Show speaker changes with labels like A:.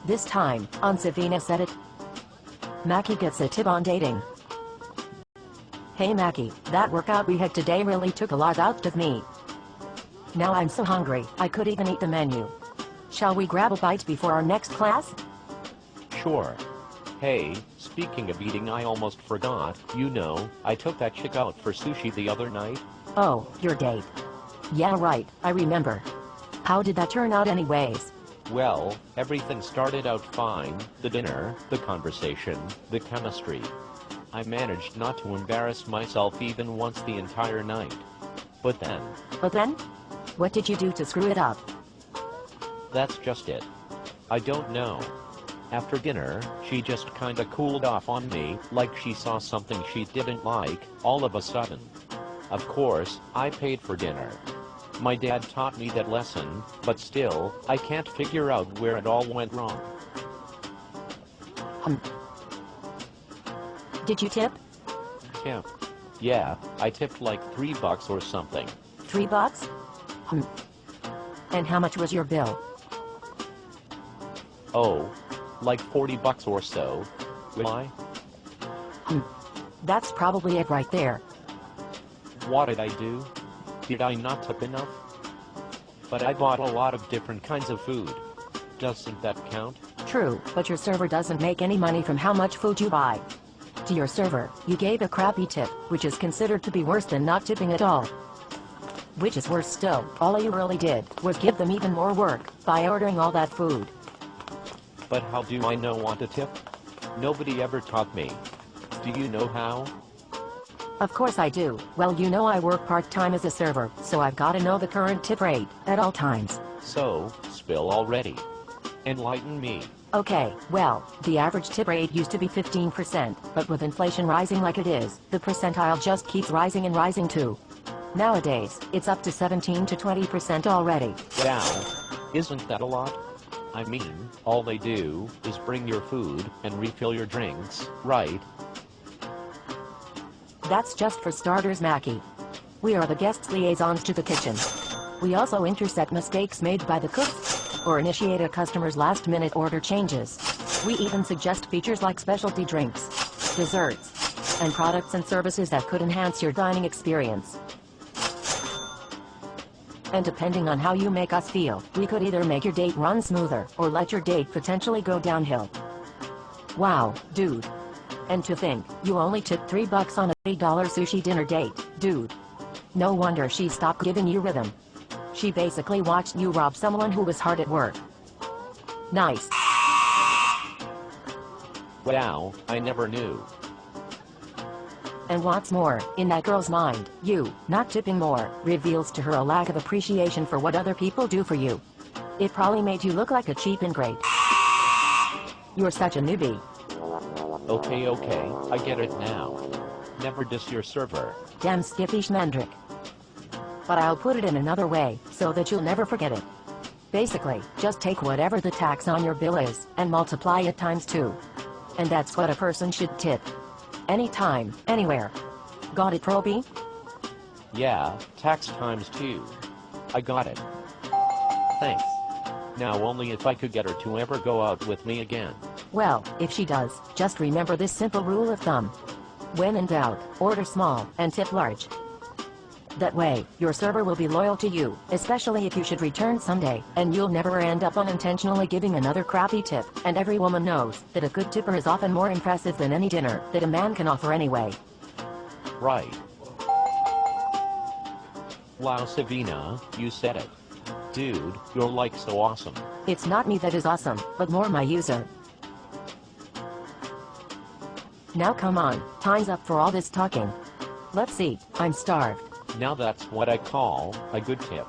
A: This time, on Seveena said it. Mackie gets a tip on dating. Hey Mackie, that workout we had today really took a lot out of me. Now I'm so hungry, I could even eat the menu. Shall we grab a bite before our next class?
B: Sure. Hey, speaking of eating, I almost forgot, I took that chick out for sushi the other night.
A: Oh, your date. Yeah right, I remember. How did that turn out anyways?
B: Well, everything started out fine, the dinner, the conversation, the chemistry. I managed not to embarrass myself even once the entire night. But then?
A: What did you do to screw it up?
B: That's just it. I don't know. After dinner, she just kinda cooled off on me, like she saw something she didn't like, all of a sudden. Of course, I paid for dinner. My dad taught me that lesson, but still, I can't figure out where it all went wrong.
A: Did you tip?
B: Tip? Yeah, I tipped like $3 or something.
A: $3? And how much was your bill?
B: Oh, like $40 or so. Why?
A: That's probably it right there.
B: What did I do? Did I not tip enough? But I bought a lot of different kinds of food. Doesn't that count?
A: True, but your server doesn't make any money from how much food you buy. To your server, you gave a crappy tip, which is considered to be worse than not tipping at all. Which is worse still, all you really did was give them even more work by ordering all that food.
B: But how do I know what to tip? Nobody ever taught me. Do you know how?
A: Of course I do. Well, you know I work part-time as a server, so I've got to know the current tip rate at all times.
B: So, spill already. Enlighten me.
A: Okay, well, the average tip rate used to be 15%, but with inflation rising like it is, the percentile just keeps rising and rising too. Nowadays, it's up to 17 to 20% already.
B: Wow. Isn't that a lot? I mean, all they do is bring your food and refill your drinks, right?
A: That's just for starters, Mackie. We are the guests' liaisons to the kitchen. We also intercept mistakes made by the cooks, or initiate a customer's last-minute order changes. We even suggest features like specialty drinks, desserts, and products and services that could enhance your dining experience. And depending on how you make us feel, we could either make your date run smoother, or let your date potentially go downhill. Wow, dude. And to think, you only tipped $3 on a $8 sushi dinner date, dude. No wonder she stopped giving you rhythm. She basically watched you rob someone who was hard at work. Nice.
B: Wow, I never knew.
A: And what's more, in that girl's mind, you, not tipping more, reveals to her a lack of appreciation for what other people do for you. It probably made you look like a cheap ingrate. You're such a newbie.
B: Okay, I get it now. Never diss your server.
A: Damn Skippy Schmendrick. But I'll put it in another way, so that you'll never forget it. Basically, just take whatever the tax on your bill is, and multiply it times 2. And that's what a person should tip. Anytime, anywhere. Got it, Proby?
B: Yeah, tax times 2. I got it. Thanks. Now only if I could get her to ever go out with me again.
A: Well, if she does, just remember this simple rule of thumb. When in doubt, order small, and tip large. That way, your server will be loyal to you, especially if you should return someday, and you'll never end up unintentionally giving another crappy tip, and every woman knows that a good tipper is often more impressive than any dinner that a man can offer anyway.
B: Right. Wow, Seveena, you said it. Dude, you're like so awesome.
A: It's not me that is awesome, but more my user. Now come on, time's up for all this talking. Let's eat, I'm starved.
B: Now that's what I call a good tip.